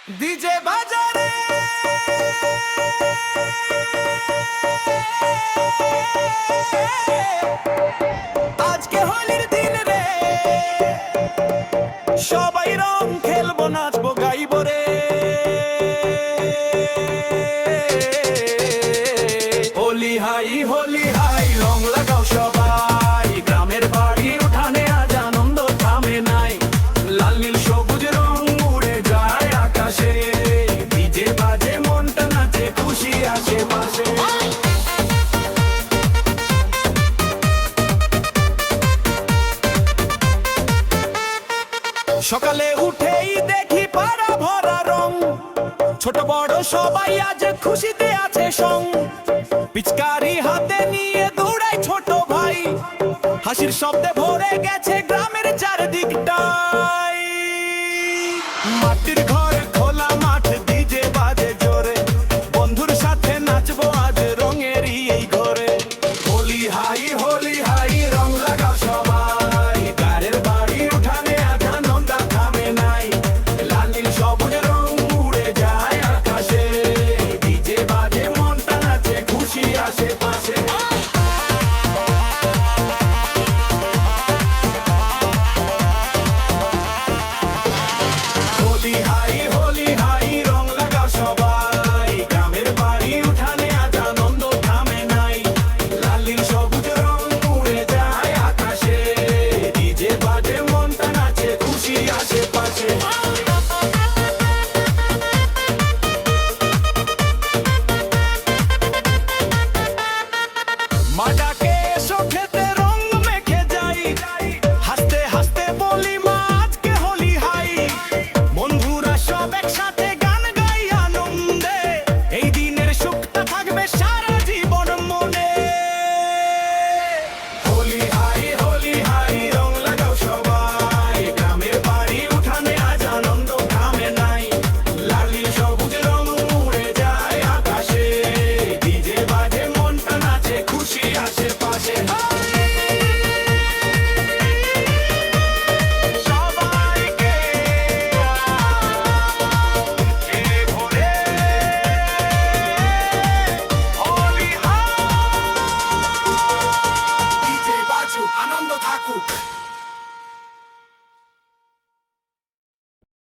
DJ বাজারে আজকে হোলির দিন রে, সবাই রং খেলবো, নাচবো, গাইবো রে। হোলি হাই রং লাগাও সবাই, গ্রামের বাড়ির উঠানে আজ আনন্দ থামে নাই। লাল নীল সবুজ রং উড়ে যায় আকাশে, ডিজে বাজে মনটা নাচে, খুশি আশেপাশে। সকালে উঠেই দেখি পাড়া ভরা রং, ছোট বড় সবাই আজ খুশিতে আছে সং। পিচকারি হাতে নিয়ে দৌড়ায় ছোট ভাই, হাসির শব্দে ভরে গেছে গ্রামের চারদিকটাই। মাটির